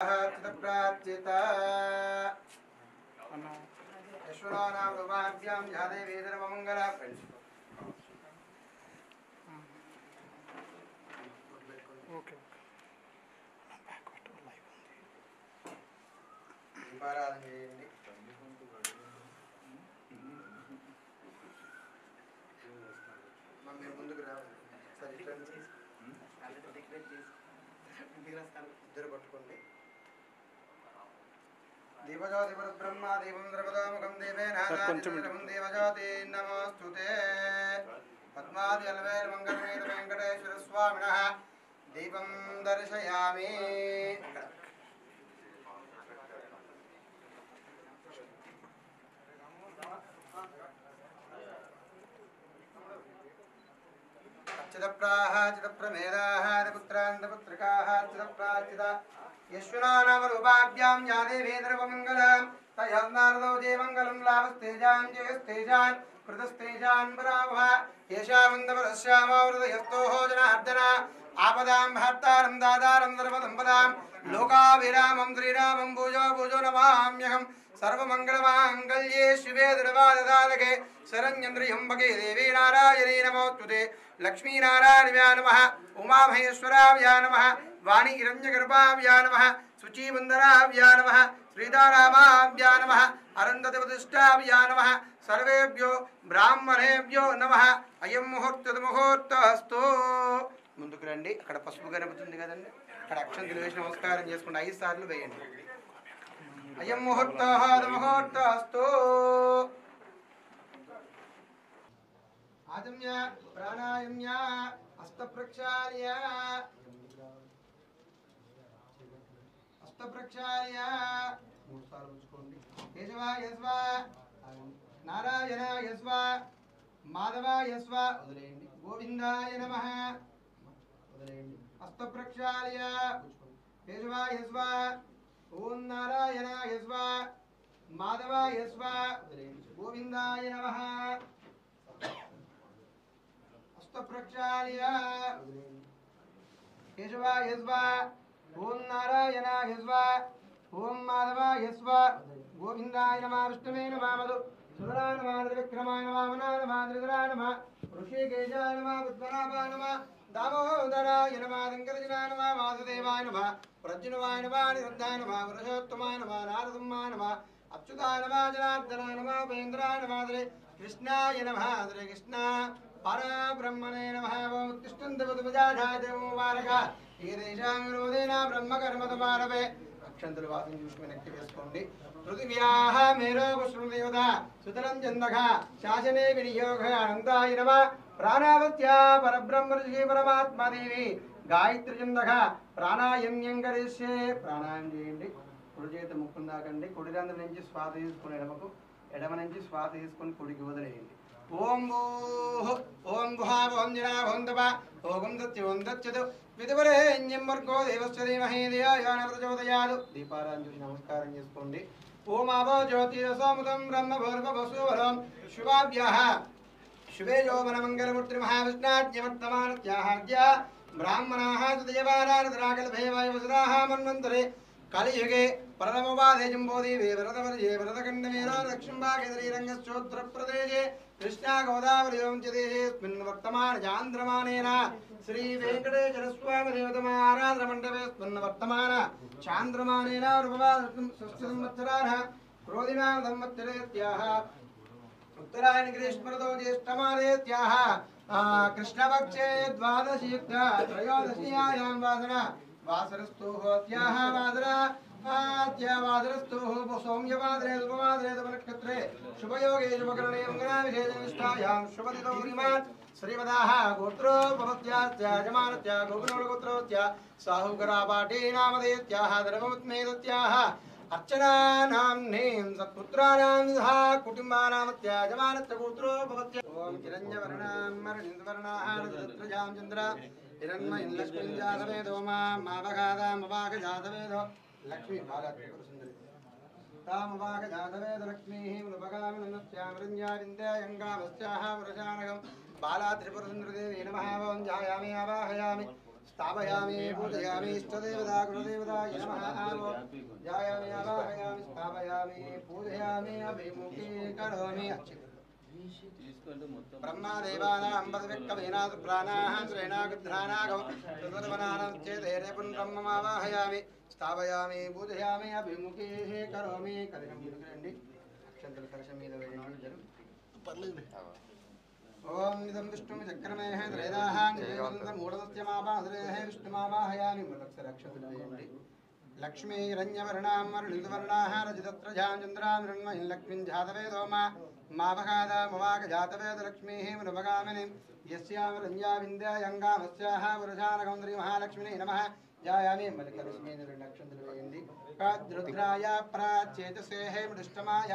प्रार्थिता यशोनाम रूपाभ्यां जादे वेदरमंगला ओके దీపారాధన చేయండి. మీరు ముందుకు రావాలి. ఇద్దరు పట్టుకోండి. దీపజ్యోతి బ్రహ్మ దీపం ద్రవదోముఖం దేవేనాథం దేవజ్యోతి నమోస్తుతే పద్మాది అలవేల మంగళమేత వెంకటేశ్వర స్వామినః దీపం దర్శయామి. చిదప్రాహ చిదప్రమేదాహ పుత్రాంతపుత్రికాహ చిదప్రాచిత యశ్వనామరూపాభ్యాం యాదే వేదరవమంగళం తయన్నారదో జయమంగళం లాభస్తేజాన్ జయస్తేజాన్ కృతస్తేజాన్ పరాభవ యేషామందపరశ్యామవృతయస్తోహో జనార్దన ఆపదాం భర్తారం దాదారం ధర్మదంపదాం లోకాభిరామం శ్రీరామం భూజో భూజో నమామ్యహం सर्वमंगलमांगल्ये शिवे दुर्वाददालके शरण्यन्द्रियम्बके देवी नारायणी नमोस्तुते लक्ष्मी नारायणाय नमः उमामहेश्वराय नमः वाणी हिरण्यगर्भाय नमः शुचिवन्दनाय नमः श्रीदारामाय नमः अरन्दतिवतिष्ठाय नमः सर्वेभ्यो ब्राह्मणेभ्यो नमः अयं मुहूर्तस्तु ముందుకు రండి. అక్కడ పసుపు గణపతి ఉంది కదండి, అక్కడ అక్షంతలు వేసి నమస్కారం చేసుకుంటే 5 సార్లు వేయండి. అయం ముహూర్తః ముహూర్తస్తు ఆజమ్య ప్రాణాయామ్య హస్తప్రక్షాళ్య హస్తప్రక్షాళ్య 3 సార్లు ఉంచుకోండి. కేశవాయ స్వ నారాయణాయ స్వ మాధవాయ స్వ వదిలేయండి. గోవిందాయ నమః వదిలేయండి. హస్తప్రక్షాళ్య కేశవాయ స్వ ఓం నారాయణాయ స్వ మాధవాయ స్వ గోవిందాయ నమః హస్తప్రక్షాళ్య కేశవాయ స్వ ఓం నారాయణాయ స్వ ఓం మాధవాయ స్వ గోవిందాయ నమః విష్ణువే నమః మధు సుధరాయ నమః త్రివిక్రమాయ నమః వామనాయ నమః త్రిధరాయ నమః ఋషికేశాయ నమః పద్మనాభాయ నమః दामोदराय नमः शंकरजनाय नमः वासुदेवाय नमः प्रज्ञवाय नमः निरुद्धाय नमः पुरुषोत्तमाय नमः नारसिंहाय नमः अच्युताय नमः जनार्दनाय नमः उपेन्द्राय नमः श्री कृष्णाय नमः श्री कृष्ण परब्रह्मणे नमः ओम उत्तिष्ठन्तवदुपजाधादेवमुबारकः ఏదేశాం విరోధేన బ్రహ్మకర్మతమారవే అక్షంతలు వాసం చూసి వెనక్కి వేసుకోండి. పృథివ్యాః మేరో పుష్పదేవత సుతరం చందః శాసనే వినియోగ అనంతాయ నమః ప్రాణావత్యా పరబ్రహ్మ ఋషి పరమాత్మదేవి గాయత్రి చందః ప్రాణాయామ్యం కరిష్యే. ప్రాణాయామం చేయండి. కుడి చేతి ముక్కును దాకండి. కుడి రంధ్రం నుంచి శ్వాస తీసుకుని ఎడమకు, ఎడమ నుంచి శ్వాస తీసుకుని కుడికి వదిలేయండి. ఓం భూః ఓం భువః ఓం జనా ఓం తప ఓం దత్యోం దత్యతు విదువరేణ్యం భర్గో దేవస్య ధీమహి ధియో యో న ప్రచోదయాత్. దీపారాధన చేసి నమస్కారం చేసుకోండి. ఓం ఆపో జ్యోతిరసోముదం బ్రహ్మ భూర్భువస్సువరం శుభాభ్యః శుభే యౌవన మంగళమూర్తి మహావిష్ణాజ్ఞవర్తమానత్యాహాద్య బ్రాహ్మణాః సుదేవారాధరాకల్భేవాయ వసురాః మన్వంతరే కలియుగే పరమవాదే జంబోదీవే వరదవర్యే వరదఖండమేనా దక్షిణభాగే ప్రదేశే కృష్ణా గోదావరియోం చ దేశేస్మిన్ వర్తమాన చాంద్రమానేన శ్రీ వెంకటేశ్వర స్వామి దేవతమ ఆరాధన మండపేస్మిన్ వర్తమాన చాంద్రమానేన రూపవాదం షష్ఠ సంవత్సరాః క్రోధినా సంవత్సరేత్యాః ఉత్తరాయణ గ్రీష్మర్తో జ్యేష్ఠమాదేత్యాః కృష్ణపక్షే ద్వాదశీయుక్త త్రయోదశీయాయాం వాసన వాసరస్తోహోత్యాః వాసర ఆద్యవాసరస్తోః సౌమ్యవాదరే ఉపవాదరే నక్షత్రే శుభయోగే శుభకరణే మంగళావిశేషనిష్టాయాం శుభదితో శ్రీమాన్ శ్రీమదాః గోత్రో భవత్యాశ్చ యజమానస్య గోకులగోత్రోశ్చ సాహుకరాపాఠే నామధేత్యాః ధర్మవత్మేదత్యాః अर्चनानाम्नीं सत्पुत्राणां सह कुटुम्बानामत्य यजमानस्य पुत्रो भवत्य ओम हिरण्यवर्णां मरणिन्द्वर्णाः रजत्रजां चन्द्र हिरण्मयं लक्ष्मीं जातवेदो मामगादामवागजातवेदो लक्ष्मी बालात्रिपुरसुन्दरी तामवागजातवेदो लक्ष्मीः मुनुपगामिनस्यामृञ्जारिन्द्रयङ्गामस्याः पुरुषानगं बालात्रिपुरसुन्दरीदेवी नमः ओं ध्यायामि आवाहयामि स्थापयामि पूजयामि इष्टदेवता गुरुदेवताय नमः ध्यायामि आवाहयामि स्थापयामि पूजयामि अभिमुखी करोमि ब्रह्मदेवानां पदविक्कवीनाथ प्राणाः श्रेणागुध्रानागौ चतुर्वनानां चेदेरे पुनर्ब्रह्ममावाहयामि स्थापयामि पूजयामि अभिमुखी करोमि कलिनं मुद्रण्डि अक्षन्तल कलशं మీద వేయండి పర్లేదు ओम इदं विष्णुं चक्रमेः त्रैदाः निवेदन्तं मूढदस्यमापादरेः विष्णुमावाहयामि मलक्षरक्षतुल्येन्द्रि लक्ष्मी हिरण्यवर्णां वर्णितवर्णाः रजतत्रजां चन्द्रां मृण्मयीं लक्ष्मीं जातवेदो मावगादामवागजातवेद लक्ष्मीः मृभगामिनीं यस्यां रञ्जा विन्द्यायङ्गामस्याः वरजानगौन्द्री महालक्ष्मीने नमः ध्यायामि मलिकलक्ष्मी निर्लक्षन्तुल्येन्द्रि प्राद्रुद्राय प्राच्चेतसेः मृष्टमाय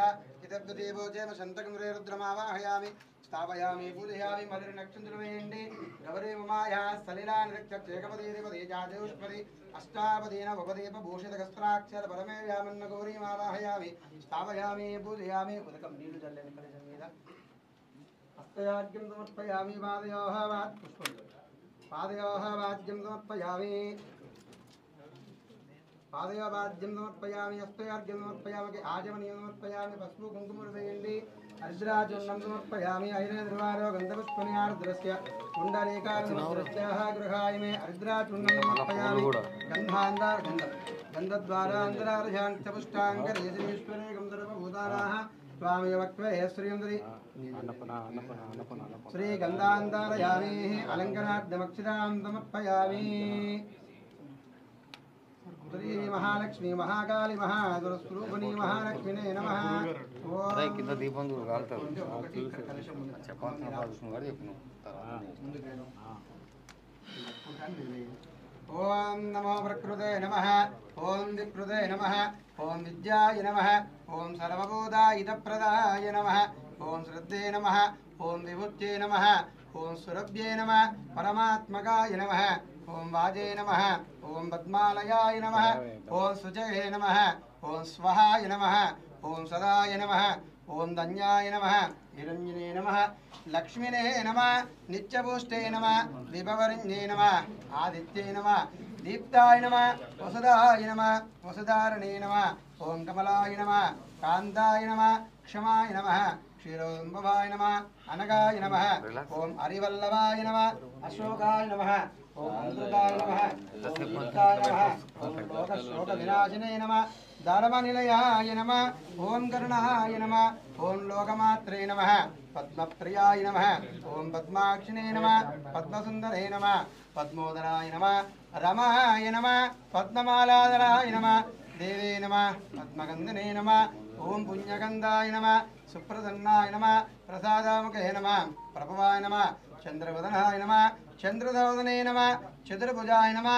इदब्ददेवो जयमशन्तकं रुद्रमावाहयामि स्थापयामि पूजयामि मधुरनक्षत्रवेण्डि गौरी ममाया सलिलानिरक्षेकपदेपदे जादेष्पदे अष्टापदेन उपदेपभूषितकस्त्राक्षर परमे व्यामन्न गौरीमावाहयामि स्थापयामि पूजयामि उदकं नीलु जल्लेन कलशं మీద हस्तयाज्ञं समर्पयामि पादयोः पुष्पं पादयोः वाज्यं समर्पयामि पादयोवाज्यं समर्पयामि हस्तयाज्ञं समर्पयामि आजमनीयं समर्पयामि पस्पु कुङ्कुमवेण्डि अर्द्राचूर्णं समर्पयामि ऐरेन्द्रवारो गन्धपुष्पनियार्द्रस्य कुण्डलीकार्द्रस्याः गृहाय मे अर्द्राचूर्णं समर्पयामि गन्धान्तारगन्धद्वारान्तरार्जान्तपुष्टाङ्गरेश्वरे गन्धर्वभूतानाः स्वामी वक्वे श्रीयन्द्री श्रीगन्धान्तारयामि अलङ्कराद्यमक्षितां समर्पयामि श्री महालक्ष्मी महाकाली महास्वरूपिणी महालक्ष्मीने नमः అదే కింద దీపం చూడు కాలుతాడు చెప్పాల్సిన విష్ణు గారు చెప్పు ఓం నమో ప్రకృతే నమః ఓం వికృతే నమః ఓం విద్యాయ నమః ఓం సర్వభూతాయుధప్రదాయ నమః ఓం శ్రద్ధే నమః ఓం విభుత్యే నమః ఓం సురభ్యే నమః పరమాత్మకాయ నమః ఓం వాజే నమః ఓం పద్మాలయాయ నమః ఓం శుచయే నమః ఓం స్వహాయ నమః ఓం సదాయ నమః ఓం ధన్యాయ నమః హిరణ్యనే నమః లక్ష్మినే నమః నిత్యపుష్టే నమః విభవరిణ్యే నమః ఆదిత్యే నమః దీప్తాయ నమః వసుదాయ నమః వసుధారణే నమః ఓం కమలాయ నమః కాంతాయ నమః క్షమాయ నమః క్షీరోదంబవాయ నమః అనగాయ నమః ఓం హరివల్లభాయ నమః అశోకాయ నమః ఓం అమృతాయ నమః ఓం నిత్యాయ నమః ఓం లోకశోక వినాశినే నమః ధర్మనిలయాయ నమః ఓం కరుణాయ నమః ఓం లోకమాత్రే నమః పద్మప్రియాయ నమః ఓం పద్మాక్షిణే నమః పద్మసుందరే నమః పద్మోదరాయ నమః రమాయ నమః పద్మమాలాధరాయ నమః దేవే నమః పద్మగంధనే నమః ఓం పుణ్యగంధాయ నమః సుప్రసన్నాయ నమః ప్రసాదాముఖే నమః ప్రభవాయ నమః చంద్రవదనాయ నమః చంద్రధవదనే నమః చతుర్భుజాయ నమః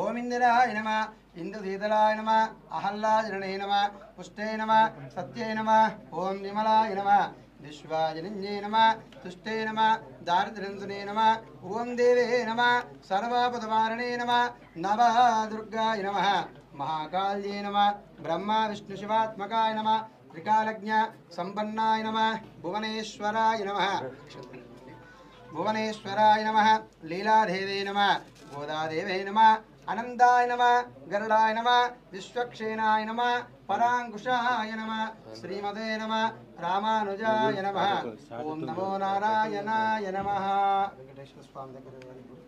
ఓం ఇందిరాయ నమః ఇంద్రశీతలాయ నమః అహల్లాజననే నమః పుష్టే నమః సత్యే నమః ఓం నిమలాయ నమః విశ్వాజనిన్యే నమః తుష్టే నమః దారిద్ర్యంసునే నమః ఓం దేవే నమః సర్వపదవారణే నమః నవదుర్గాయ నమః महाकाल्ये नमः ब्रह्मा विष्णु शिवात्मकाय नमः त्रिकालज्ञ संपन्नाय नमः भुवनेश्वराय नमः भुवनेश्वराय नमः लीलादेवे नमः गोदादेवे नमः अनन्ताय नमः गरुडाय नमः विश्वक्षेणाय नमः पराङ्कुशाय नमः श्रीमते नमः रामानुजाय नमः ओम नमो नारायणाय नमः वेंकटेश्वर स्वामी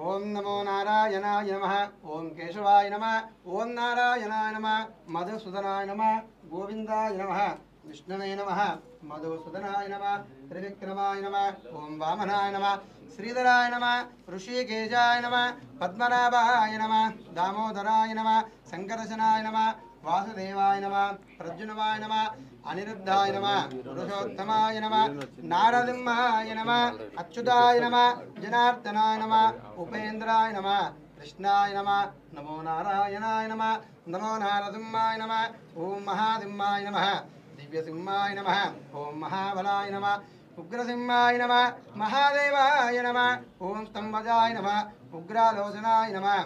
ओम नमो नारायणाय नमः ओम केशवाय नमः ओम नारायणाय नमः मधुसूदनाय नमः गोविंदाय नमः विष्णवे नमः मधुसूदनाय नमः त्रिविक्रमाय नमः ओम वामनाय नमः श्रीधराय नमः ऋषिकेशाय नमः पद्मनाभाय नमः दामोदराय नमः संकर्षणाय नमः वासुदेवाय नमः प्रद्युम्नाय नमः अनिरुद्धाय नमः पुरुषोत्तमाय नमः नारसिंहाय नमः अच्युताय नमः जनार्दनाय नमः उपेन्द्राय नमः कृष्णाय नमः नमो नारायणाय नमः नमो नारसिंहाय नमः ओम महासिंहाय नमः दिव्यसिंहाय नमः ओम महाबलाय नमः उग्रसिंहाय नमः महादेवाय नमः ओम स्तंभजाय नमः उग्रालोचनाय नमः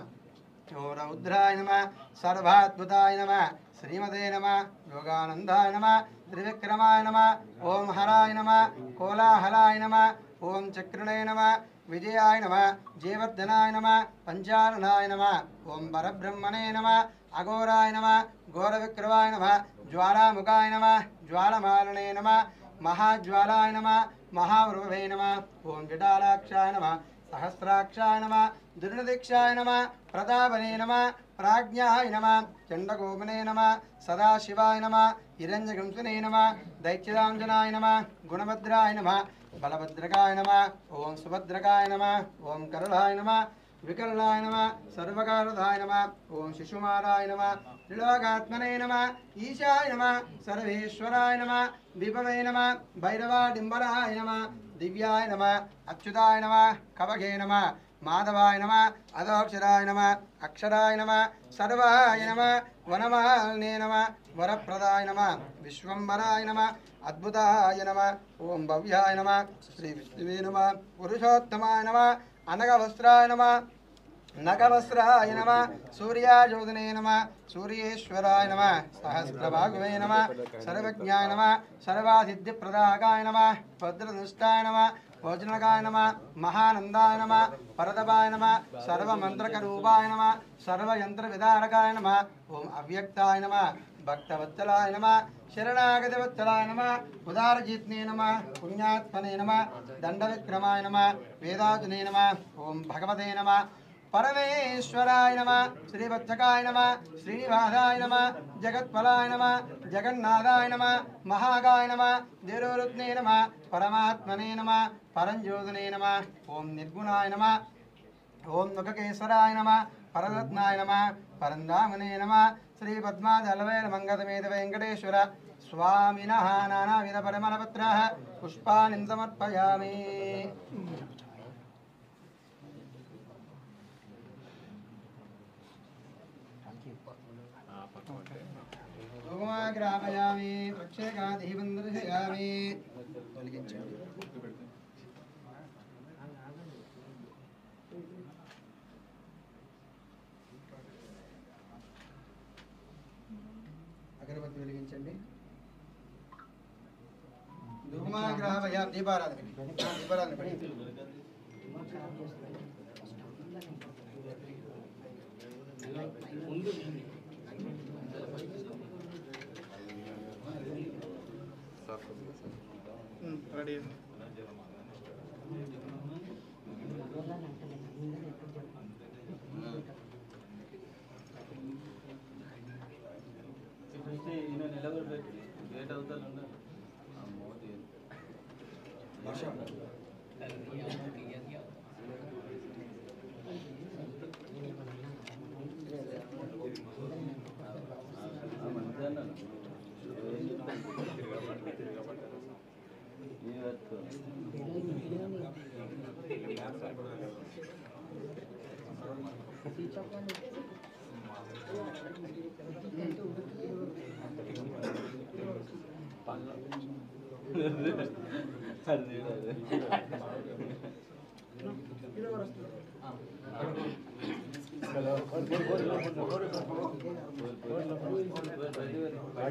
ओम रौद्राय नमः सर्वाद्भुताय नमः श्रीमते नमः योगानंदाय नमः त्रिविक्रमाय नमः ओम हराय नमः कोलाहलाय नमः ओम चक्रणे नमः విజయాయ నమః జీవర్ధనాయ నమః పంచాననాయ నమః ఓం పరబ్రహ్మణే నమః అఘోరాయ నమః ఘోరవిక్రమాయ నమః జ్వాలాముఖాయ నమః జ్వాలమాలనే నమః మహాజ్వాలాయ నమః మహావృభవే నమః ఓం జటాలాక్షాయ నమః సహస్రాక్షాయ నమః దుర్నిదీక్షాయ నమః ప్రతాపనే నమః ప్రాజ్ఞాయ నమః చండగోపనే నమః సదాశివాయ నమః హిరణ్యగంసునే నమః దైత్యదాంజనాయ నమః గుణభద్రాయ నమః బలభద్రకాయ నమః ఓం సుభద్రకాయ నమః ఓం కరుణాయ నమః వికల్లాయ నమః సర్వకారదాయ నమః ఓం శిశుమారాయ నమః త్రిలోకాత్మనే నమః ఈశాయ నమః సర్వేశ్వరాయ నమః విభవే నమః భైరవాడింబరాయ నమః దివ్యాయ నమః అచ్యుతాయ నమః కవగే నమః మాధవాయ నమః అదోక్షరాయ నమః అక్షరాయ నమః సర్వాయ నమః వనమాలినే నమః వరప్రదాయ నమః విశ్వంబరాయ నమః అద్భుతాయ నమః ఓం భవ్యాయ నమః శ్రీ విష్ణువే నమః పురుషోత్తమాయ నమః అనగవస్త్రాయ నమః నగవస్త్రాయ నమః సూర్యాజ్యోతినే నమః సూర్యేశ్వరాయ నమః సహస్రభాగువే నమః సర్వజ్ఞాయ నమః సర్వాసిద్ధిప్రదాకాయ నమః భద్రదుష్టాయ నమః భోజనకాయ నమః మహానందాయ నమః పరదపాయ నమః సర్వమంత్రకరూపాయ నమః సర్వయంత్రవిదారకాయ నమః ఓం అవ్యక్తాయ నమః భక్తవత్సలాయ నమః శరణాగతివత్సలాయ నమః ఉదారజిత్నే నమః పుణ్యాత్మనే నమః దండవిక్రమాయ నమః వేదాతునే నమః ఓం భగవతే నమః పరమేశ్వరాయ నమః శ్రీవత్సకాయ నమః శ్రీనివాసాయ నమః జగత్ఫలాయ నమః జగన్నాథాయ నమః మహాగాయ నమః దేరోరుత్నే నమః పరమాత్మనే నమః పరంజ్యోతినే నమః ఓం నిర్గుణాయ నమః ఓం ముఖకేశ్వరాయ నమః పరరత్నాయ నమః పరంధామనే నమః శ్రీ పద్మాదళవేల మంగళమేద వెంకటేశ్వర స్వామినః నానావిధ పరిమళపత్రాः పుష్పాణి సమర్పయామి. గ్రామయామి ప్రక్షేకాదీపం దర్శయామి. అగరబత్తి వెలిగించండి. ధూమాగ్రహమయామి. దీపారాధన దీపారాధన పడి రెడీ.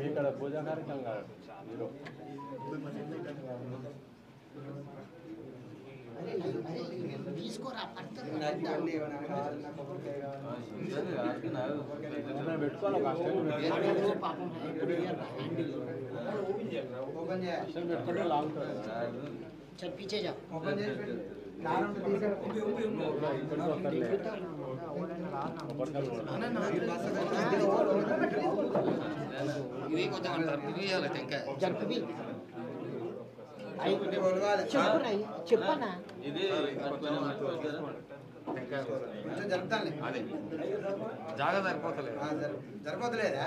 ఇక్కడ పూజ కార్యక్రమం కాదు. चल पीछे जा. చెప్పనా ఇది జరుపుతాను. జాగా సరిపోతలేదు. సరిపోతలేదా?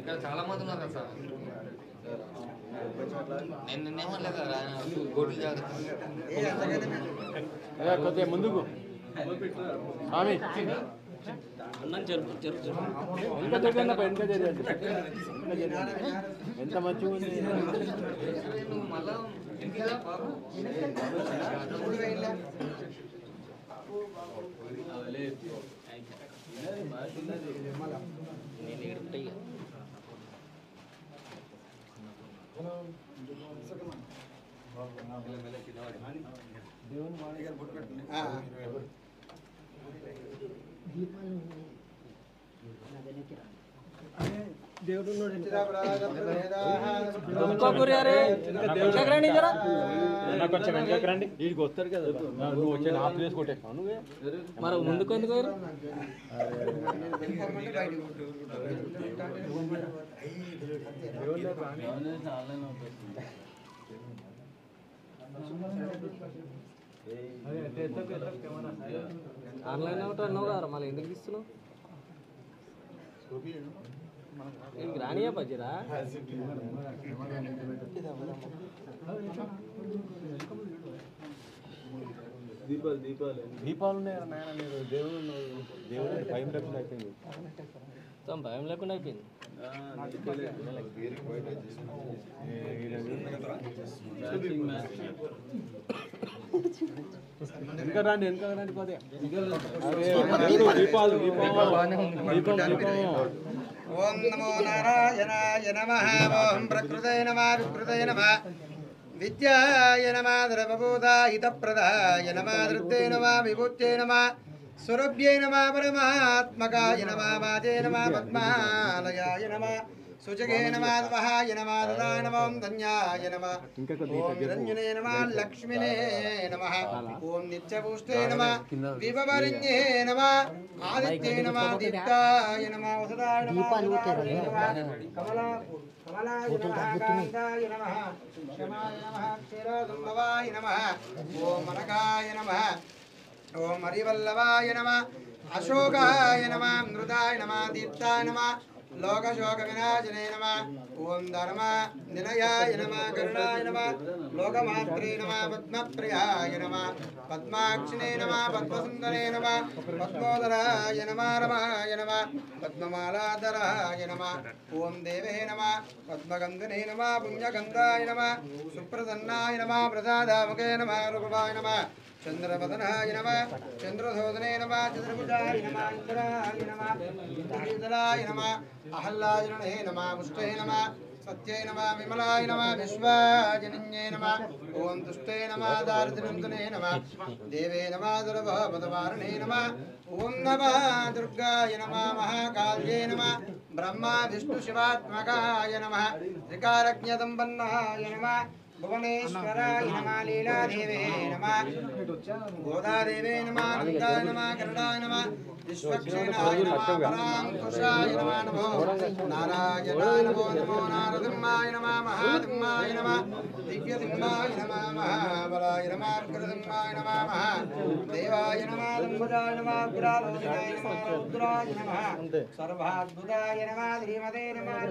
ఇక్కడ చాలా మంది ఉన్నారు కదా సార్. నేను నిన్నేమనలేదు కదా గోటి జాగ్రత్త కొద్దిగా ముందుకు స్వామి ఎంత జరిగిందప్ప ఎంత జరిగింది ఎంత మంచిగా ఉంది. మళ్ళా నేను దేవుడు కొంచెం వెనకకి రండి వీడికి వస్తారు కదా నువ్వు వచ్చి నా ప్లేస్ కొట్టేస్తావు నువ్వే మరి ముందుకు ఎందుకు ఆన్లైన్ అవుట్ అన్నావు కదా మళ్ళీ ఎందుకు ఇస్తున్నావు రానియా బజ్జరా దీపాలు ఉన్నాయా నాయన మీరు దేవుడు భయం లేకుండా అయిపోయింది భయం లేకుండా అయిపోయింది వెనక రండి కొద్దిగా దీపాలు ఓం నమో నారాయణాయ నమః ఓం ప్రకృతే నమః వికృతే నమః విద్యాయ నమః ద్రవభూతాహితప్రదాయ నమః ధృతే నమః విభూత్యై నమః స్వరభ్యై నమః పరమాత్మకాయ నమః వాజే నమః పద్మాలయాయ నమః సుజగే నమః వహాయ నమః దదాయ నమః ధన్యాయ నమః ఓం నిరంజనే నమః లక్ష్మినే నమః ఓం నిత్యపుష్టే నమః విభవరిణ్యే నమః ఆదిత్యే నమః దీప్తాయ నమః వసుదాయ నమః కమలాయ నమః కాంతాయ నమః క్షమాయ నమః క్షీరసంభవాయ నమః ఓం మనకాయ నమః ఓం హరివల్లభాయ నమః అశోకాయ నమః మృదాయ నమః దీప్తాయ నమః లోకశోక వినాశనే నమః ఓం ధర్మ నిలయాయ నమః కరుణాయ నమః లోకమాత్రే నమః పద్మప్రియాయ నమః పద్మాక్షినే నమః పద్మసుందరే నమః పద్మోదరాయ నమః రమాయ నమః పద్మమాలాధరాయ నమః ఓం దేవే నమః పద్మగంధనే నమః పుణ్యగంధాయ నమః సుప్రసన్నాయ నమః ప్రసాదాముఖే నమః రూపాయ నమః చంద్రవదనాయ నమః చంద్రశోధనే నమః చంద్రభుజాయ నమః ఇంద్రాయ నమః ఇంద్రకీర్తనాయ నమః అహల్లాజనే నమః ముష్టే నమః సత్యై నమః విమలాయ నమః విశ్వాజనిన్యే నమః ఓం తుష్టే నమః దారిద్ర్యంతనే నమః దేవే నమః దుర్భవపదవారణే నమః ఓం నమః దుర్గాయ నమః మహాకాళ్యే నమః బ్రహ్మ విష్ణు శివాత్మకాయ నమః త్రికారజ్ఞదంబన్నాయ నమః భువనేశ్వరాయ నమః లీలాదేవే నమః గోదాదేవే నమః నందాయ నమః కరుణాయ నమః విశ్వక్షేణాయ నమః పరాంకుశాయ నమః నమో నారాయణాయ నమో నమో నారసింహాయ నమః మహాసింహాయ నమః దివ్యసింహాయ నమః మహాబలాయ నమః విక్రసింహాయ నమః దేవాయ నమః దంభుజాయ నమః ఉగ్రాలోచనాయ నమః రుద్రాయ నమః సర్వాద్భుతాయ నమః శ్రీమతే నమః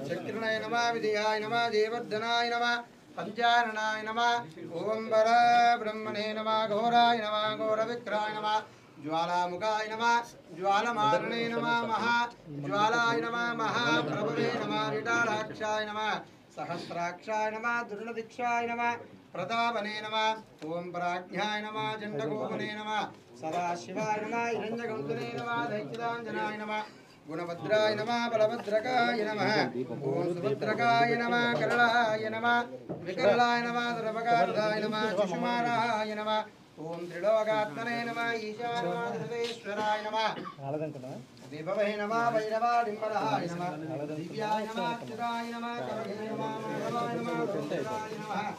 చక్రణాయ నమః విజయాయ నమః దేవర్ధనాయ నమః పంచారణాయ నమః ఓం వర బ్రహ్మణే నమః ఘోరాయ నమః ఘోరవిక్రాయ నమః జ్వాలాముఖాయ నమః జ్వాలమారణే నమః మహా జ్వాలాయ నమః మహాప్రభవే నమః విఠాలాక్షాయ నమః సహస్రాక్షాయ నమః దుర్నదీక్షాయ నమః ప్రతాపనే నమః ఓం ప్రాజ్ఞాయ నమః జండగోపనే నమః సదాశివాయ నమః హిరణ్యగౌతమే నమః దైత్యాഞ്జనాయ నమః గుణభద్రాయ నమః బలభద్రకాయ నమః ఓం సుభద్రకాయ నమః కరళాయ నమః వికరళాయ నమః సర్వకార్దాయ నమః శిశుమారాయ నమః ఓం త్రిలోకాత్మనే నమః ఈశాయ నమః సర్వేశ్వరాయ నమః విభవే నమః భైరవాడింబరాయ నమః దివ్యాయ నమః అచ్యుతాయ నమః కవయే నమః మాధవాయ నమః రుద్రాయ నమః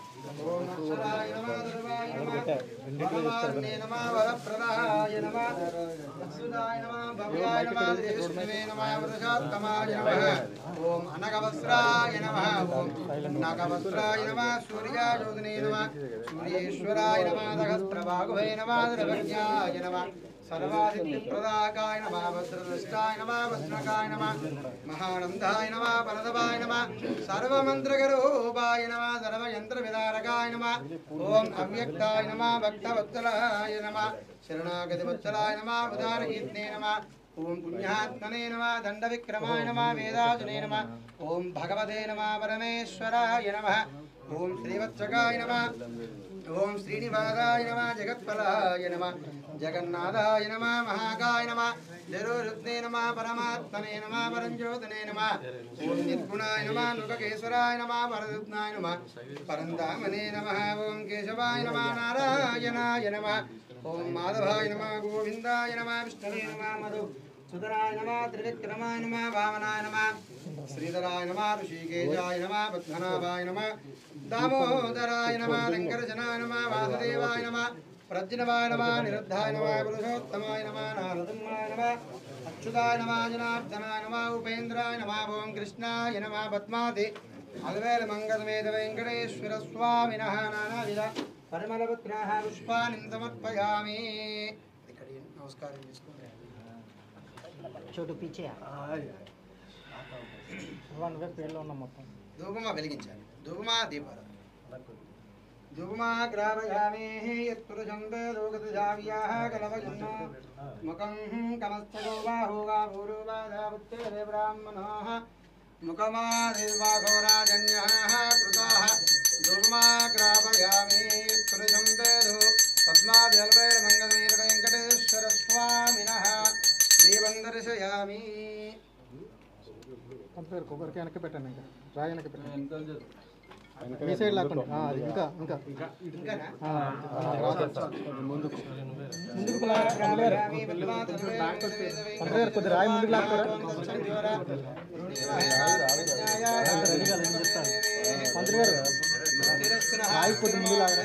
ఓం అక్షరాయ నమః ధర్వాయ నమః వరవార్ణే నమః వరప్రదాయ నమః అచ్యుతాయ నమః భవ్యాయ నమః విష్ణువే నమః వృషాత్తమాయ నమః ఓం అనగవస్త్రాయ నమః ఓం నాగవస్త్రాయ నమః సూర్యాయోధనే నమః సూర్యేశ్వరాయ నమః సహస్రబాహువే నమః ద్రవజ్ఞాయ నమః सर्वादित्यप्रदाकाय नमः वज्रदृष्टाय नमः वज्रकाय नमः महानन्दाय नमः परदवाय नमः सर्वमन्त्रगरूपाय नमः सर्वयन्त्रविदारकाय नमः ॐ अव्यक्ताय नमः भक्तवत्सलाय नमः शरणागतिवत्सलाय नमः उदारकीर्तने नमः ॐ पुण्यात्मने नमः दण्डविक्रमाय नमः वेदाजुने नमः ॐ भगवते नमः परमेश्वराय नमः ॐ श्रीवत्सकाय नमः ఓం శ్రీనివాసాయ నమః జగత్ఫలాయ నమః జగన్నాథాయ నమః మహాకాయ నమః జరోరుద్నే నమః పరమాత్మనే నమః పరంజ్యోతనే నమః ఓం నిర్గుణాయ నమః నృగకేశ్వరాయ నమః పరదుత్నాయ నమః పరంధామనే నమః ఓం కేశవాయ నమః నారాయణాయ నమః ఓం మాధవాయ నమః గోవిందాయ నమః విష్ణవే నమః మధు సుధరాయ నమః త్రివిక్రమాయ నమః వామనాయ నమః శ్రీధరాయ నమః ఋషికేశాయ నమః పద్మనాభాయ నమః దామోదరాయ నమః వెంకటజనాయ నమః వాసుదేవాయ నమః ప్రజ్ఞవాయ నమః నిరుద్ధాయ నమః పురుషోత్తమాయ నమః నారసింహాయ నమః అచ్యుతాయ నమః జనార్దనాయ నమః ఉపేంద్రాయ నమః ఓం కృష్ణాయ నమః పద్మాది అల్వేల మంగళమేద వెంకటేశ్వర స్వామినః నానావిధ పరిమళపుత్రాః పుష్పాన్ని సమర్పయామి. ఇక్కడ నమస్కారం చేసుకోండి. छोटू पीछे ధూపమా వెలిగించాలి. ధూపమా దీపాలు ధూపమా గ్రావయామి యత్పురుషం వేదోగతజావ్యాః కలవజన్నో ముఖం కమస్థగో బాహుగా భూరువాదాపుత్రే బ్రాహ్మణోః ముఖమాదిర్వాఘోరాజన్యాః కృతాః ధూపమా గ్రావయామి యత్పురుషం వేదో పద్మాది అల్వేల మంగళమేద వెంకటేశ్వర స్వామినః దీపం దర్శయామి. కొబ్బరికి వెనక్కి పెట్టండి. ఇంకా రాయి వెనక్కి పెట్టండి. మీ సైడ్ లాక్కండి. అది ఇంకా ఇంకా ముందుకు కొద్ది రాయి ముందుకు లాక్తారా? మంత్రి గారు రాయి కొద్ది ముందు లాగరా?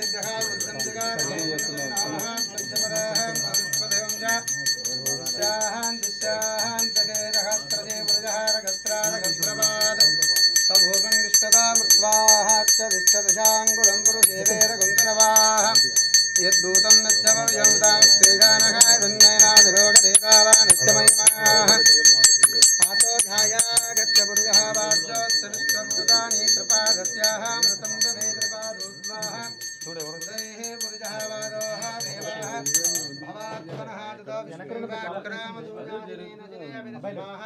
यद्भूतं आतो ध्याया गच्छ पुरुषः वाच्योत्सविष्टभूतानि त्रिपादस्याः मृतं दवेद्रपादोद्वाः उदयः पुरुषः वादोः देवाः भवात्मनः ततो विष्णुवाक्रामदूजादिनेन जनेन विद्मः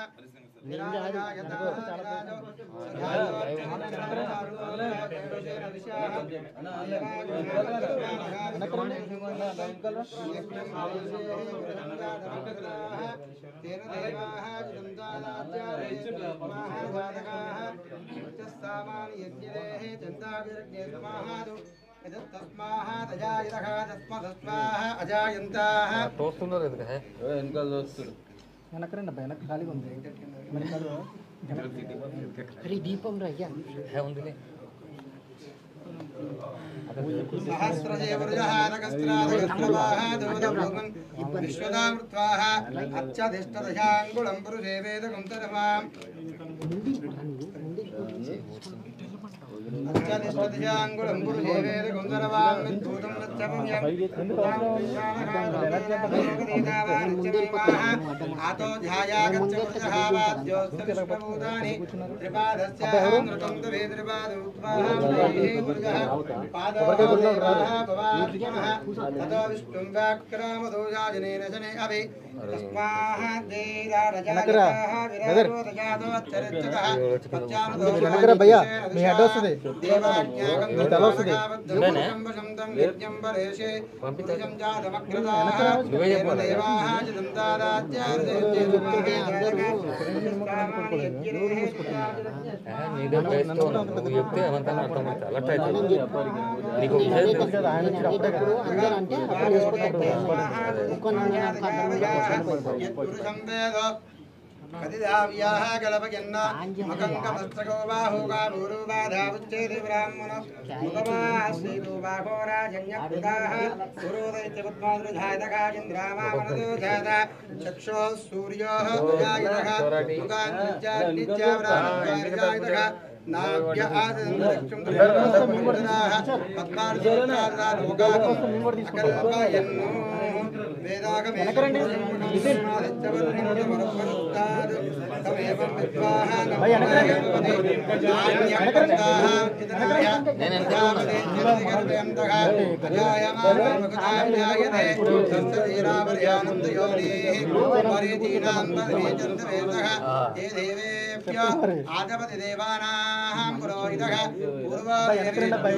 వెనకరండి అబ్బాయి, వెనక ఖాళీగా ఉంది. अरे दीपम रह विश्वदामृत्वाः अच्छधिष्ठदशाङ्गुलं पुरुषे वेदकं तरवाम् अच्छधिष्ठदशाङ्गुलं पुरुषे वेदकं तरवाम् विद्भूतं आतो ध्यायागच्छ पुरुषः वाद्योस्तविष्णभूतानि त्रिपादस्यामृतं तवे त्रिपादोत्वाः ततो विष्णुं व्याक्रामदोषाजनेन शने अभि భయ్యా మీ హెడ్ వస్తుంది, మీ తల వస్తుంది. कदिदाव्याः कलपयन्न मकङ्कमस्तको बाहुगा भूरुबाधावुच्चेति ब्राह्मणो मुखमाश्रीतो बाहोराजन्यकृताः पुरोदैत्यपद्मादृधायतकाचन्द्रामामनदोधाता चक्षुः सूर्योः उजायतः मुखान्नित्याब्राह्मणकारिकायतः नाभ्य आदन्दक्षं तृप्तः पद्मार्जोत्रादालोकाः अकल्पयन्नो आदित्य आदपति देवानां पुरोहितः पूर्वदेवः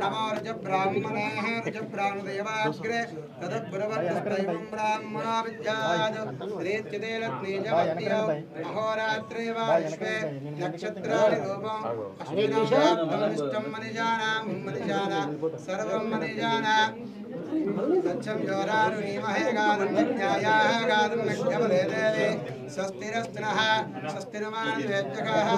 नमो ऋज ब्राह्मणः ऋज ब्राह्मणदेवाग्रे तदब्रवत्तैवं ब्राह्मणा विद्यात् रेच्यते लग्नेजमत्यो अहोरात्रे वा विश्वे नक्षत्राणि रूपम् अश्विनां मनिजानां सर्वं मनिजानां सच्चं योरारुणीमहे गानं यज्ञायाः गानं नक्षमले देवे स्वस्तिरस्तिनः स्वस्तिरमादिवेद्यकाः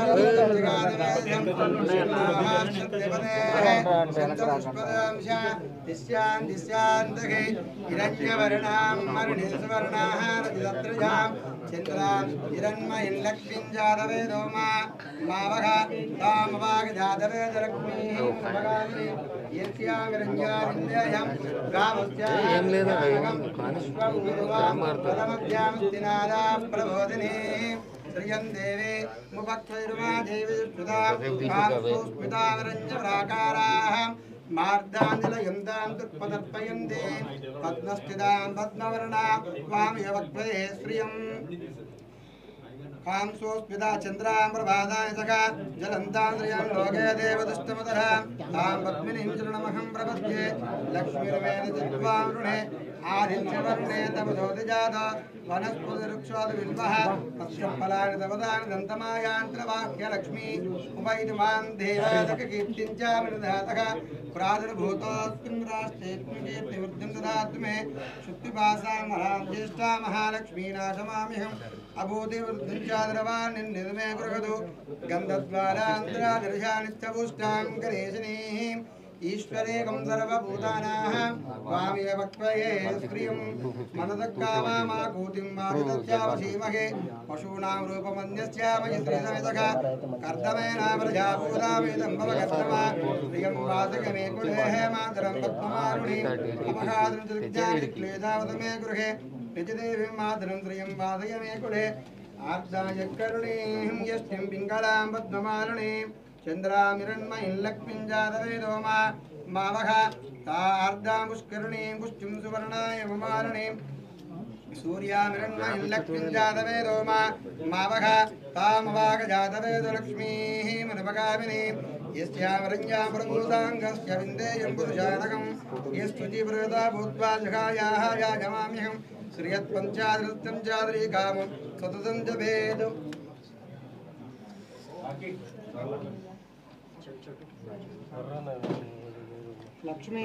दिस्यान्तके हिरण्यवर्णां मरुणिस्वर्णाः रजतत्रयां चन्द्रां हिरण्मयीं लक्ष्मीं जातवे दोमा मावः तामवागजातवेदलक्ष्मीः भगामि यस्यां रञ्जाविन्द्ययं गावस्यां पदमध्यामस्तिनादा प्रबोधिनी श्रियं देवे मुपक्षैर्मा देवी सुधा स्मितावरञ्जप्राकाराः मार्दाञ्जलयन्तां दुःपदर्पयन्ते पद्मस्थितां पद्मवर्णा वामयवक्त्वे श्रियम् कांसोस्मिता चन्द्रां प्रभादाय सखा जलन्तान्द्रियं लोके देवदुष्टमतः तां पद्मिनीं चरणमहं प्रपद्ये लक्ष्मीर्वेण चित्वा वृणे आदित्यवर्णे तपसोऽधिजात वनस्पतिरुक्षोऽधिबिल्वः तस्यफलानि तपदानि दन्तमायान्त्रवाक्यलक्ष्मी उपैतुमां देवादककीर्तिं च विदधातः प्रादुर्भूतोऽस्मिन् राष्ट्रेऽस्मिन् कीर्तिवृद्धिं ददातु मे शुद्धिपासां ज्येष्ठा महालक्ष्मी नाशमाम्यहम् अभूतिवृद्धिं च द्रवान्निर्मे बृहदु गन्धद्वारान्तरादर्शानित्यपुष्टां गणेशिनीः ईश्वरेकं सर्वभूतानां वामेव वक्त्वये श्रियं मनदक्कामाकूतिं मारुतस्यावशीमहे पशूनां रूपमन्यस्यामहि श्रीसमेतः कर्दमेन प्रजाभूतामेदं भवकर्तमा श्रियं वासकमे कुलेः मातरं पद्ममारुणीम् अपघातं च विद्याक्लेशावत मे गृहे निजदेवीं मातरं श्रियं वासय मे कुले आर्दाय करुणीं यष्टिं पिङ्गलां पद्ममारुणीम् चन्द्रामिरण्मयीं लक्ष्मीं जातवे दोमा मावः तार्दां पुष्करणीं पुष्टिं सुवर्णाय ममारणीं सूर्यामिरण्मयीं लक्ष्मीं जातवे दोमा मावः तामवागजातवेदो लक्ष्मीः मनपगामिनीं यस्यामरञ्जां प्रभूताङ्गस्य विन्देयं पुरुषानकं यस्तुचिवृता भूत्वा जगायाः याजमाम्यहं श्रियत्पञ्चादृत्यं चादरीकामं सततं जपेत् लक्ष्मी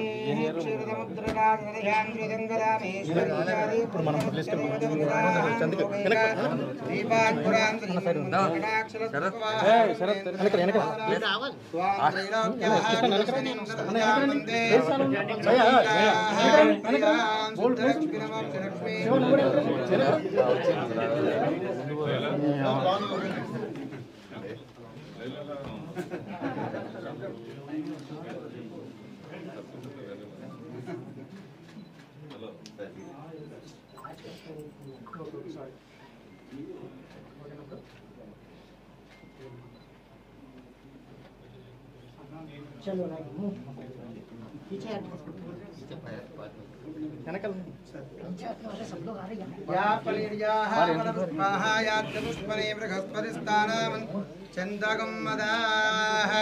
चलो पीछे सब लोग आ रहे हैं या पलिर्याः फलपुष्पाः यात्यपुष्पने बृहस्पतिस्थानामन् चन्दकं मदाः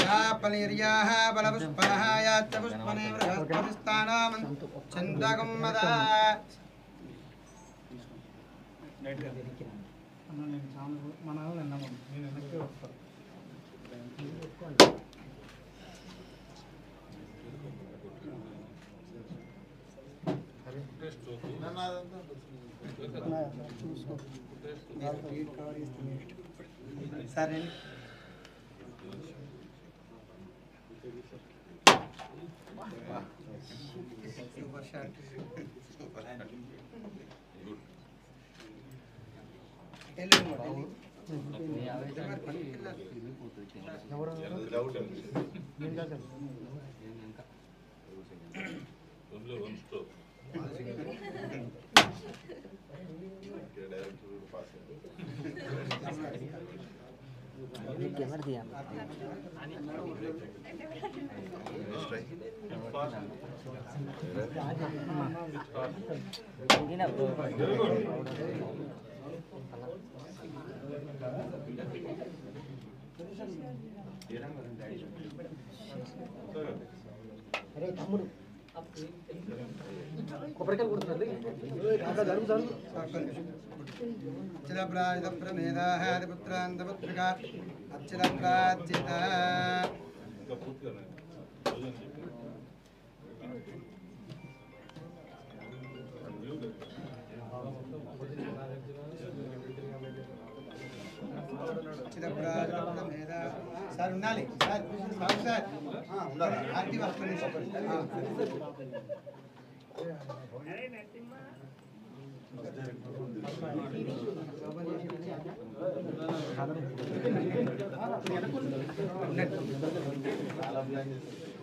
या पलिर्याः फलपुष्पाः यात्यपुष्पने बृहस्पतिस्थानामन् चन्दकं मदाः సరే సూపర్ షాట్ సూపర్ कैमरा दिया ना అరే తమ్ముడు కొబ్బరికాయలు కొడుతున్నారు అచ్చిదప్రాజితప్రమేదాహాదిపుత్రాంతపుత్రికా అచ్చిదప్రాజిత సార్ ఉండాలి సార్ బాబు సార్ ఆర్టీ వస్తుంది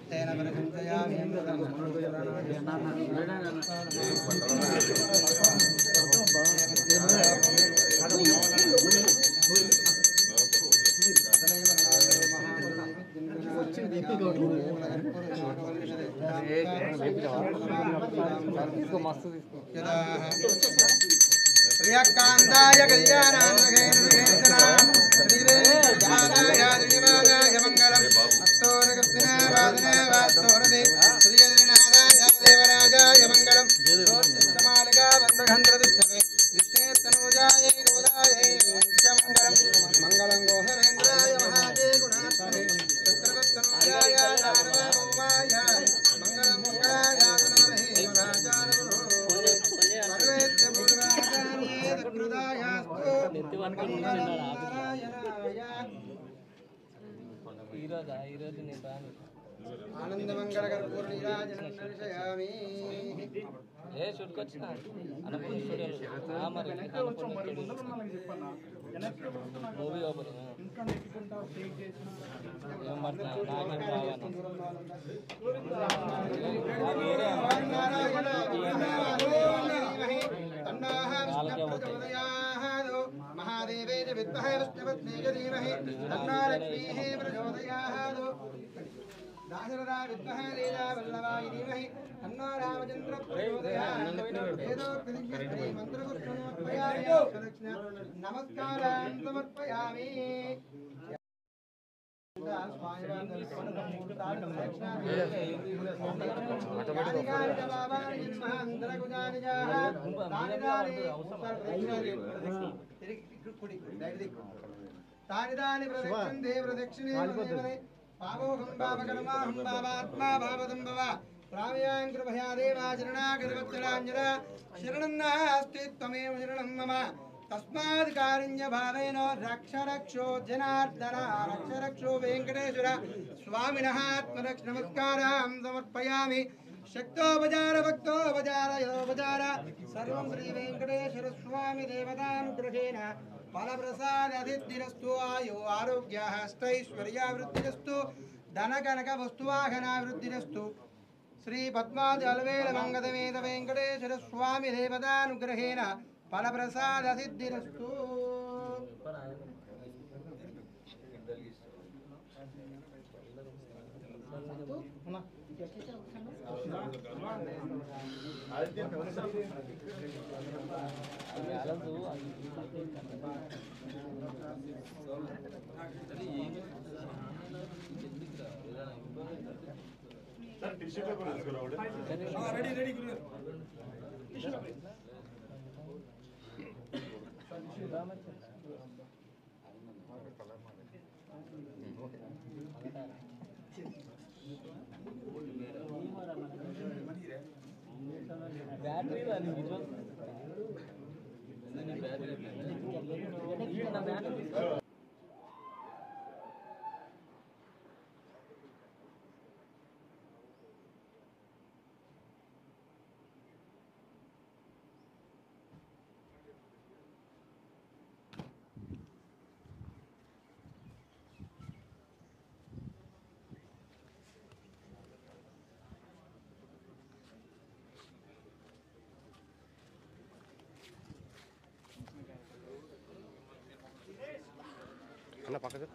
తేన ప్రశంసయామి ప్రియకాంతాయ కళ్యాణాయ మంగళం శ్రీనాథాయ దేవరాజాయ మంగళం మంగళం గోహరేంద్రాయ మహాదే గుణాత్మనే చక్రవర్తనూజాయ నారదోమాయ మంగళం మంగళాయ నమః సర్వేత్ర పూర్వాచార్యే దకృతాయాస్తు ఈరోజు నేను రాను ఆనందమంగళకర్పూర్ణీరాజనర్శయామి ఏ షూట్కి వచ్చిన అన్నపూర్ణ స్టూడియోలో మరి మూవీ ఓపెనింగ్ ఏం పడుతున్నా నాకేం రావాను మహాదేవే విద్మహే విష్ణుపత్నే ధీమహి తన్నో లక్ష్మీః ప్రచోదయాత్ దాశరథా విద్మహే లీలా వల్లభాయ ధీమహి తన్నో రామచంద్ర ప్రచోదయాత్ వేదోక్తదివ్యశ్రీ మంత్రపుష్పమర్పయామి నమస్కారాన్ సమర్పయామి తాని ప్రదక్షిణే ప్రదక్షిణే పావోహం పావకర్మాహం పావాత్మా భావతం భవ ప్రావ్యాం కృపయా దేవాచరణాగరవత్సరాంజన శరణం నాస్తి త్వమేవ శరణం మమ తస్మాత్ కారుణ్య భావేన రక్షరక్షో జనార్దన రక్షరక్షో వెంకటేశ్వర స్వామినః ఆత్మరక్ష నమస్కారం సమర్పయామి శక్తోపచార భక్తోపచార యదోపచార సర్వం శ్రీ వెంకటేశ్వర స్వామి దేవతానుగ్రహేణ ఫలప్రసాదధిరస్తు ఆయో ఆరోగ్య హస్తైశ్వర్యావృద్ధిరస్తు ధనకనక వస్తువాహనావృద్ధిరస్తు శ్రీ పద్మాది అలవేల మంగళవేద వెంకటేశ్వర స్వామి దేవతానుగ్రహేణ ఫలప్రసాదధిరస్తు బ్యాటరీ అన్న పక్కకు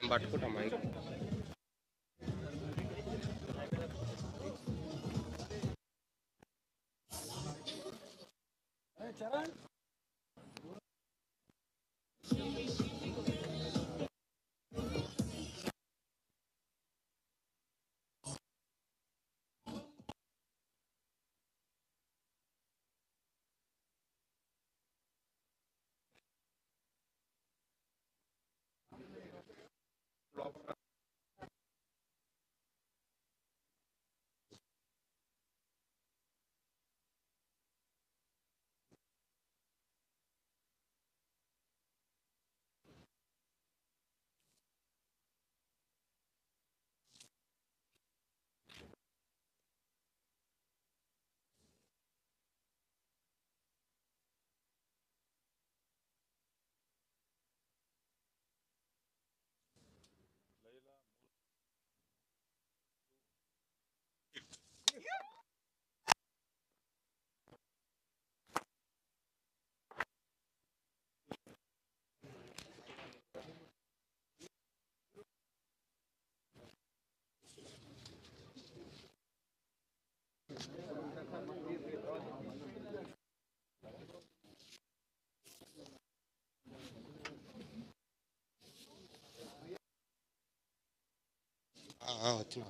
నేను పట్టుకుంటామా వచ్చిన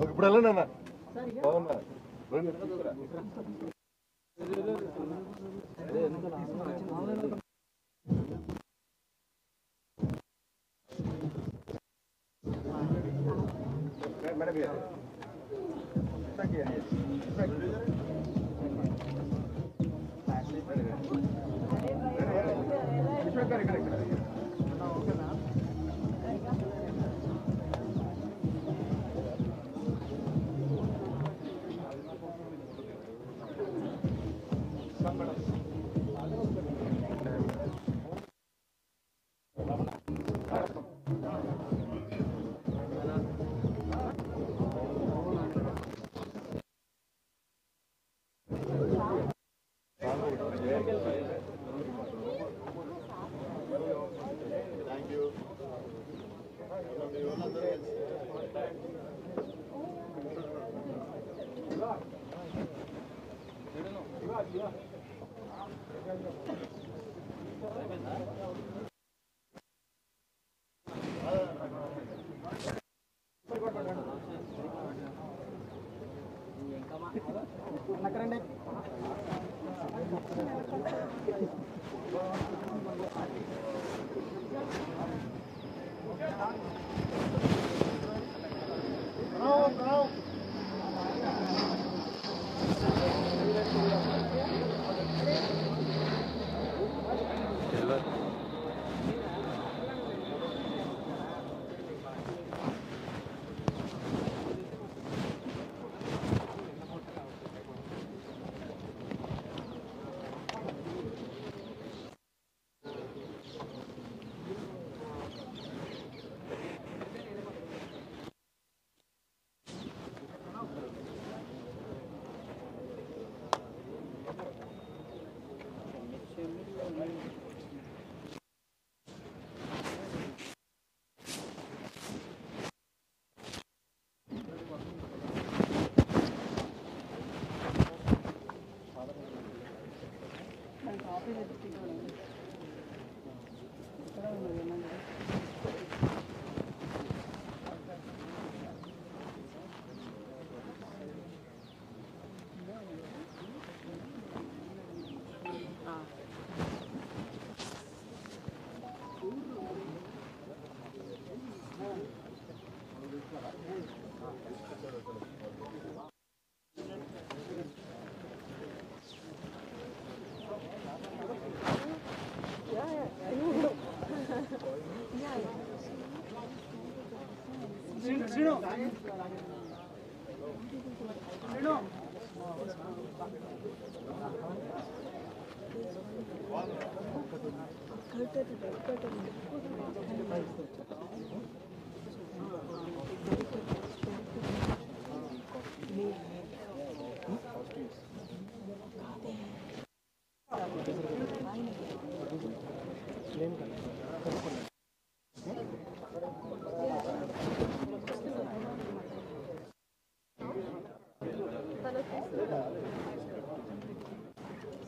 ఇప్పుడు వెళ్ళండి బాగున్నా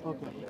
ఓకే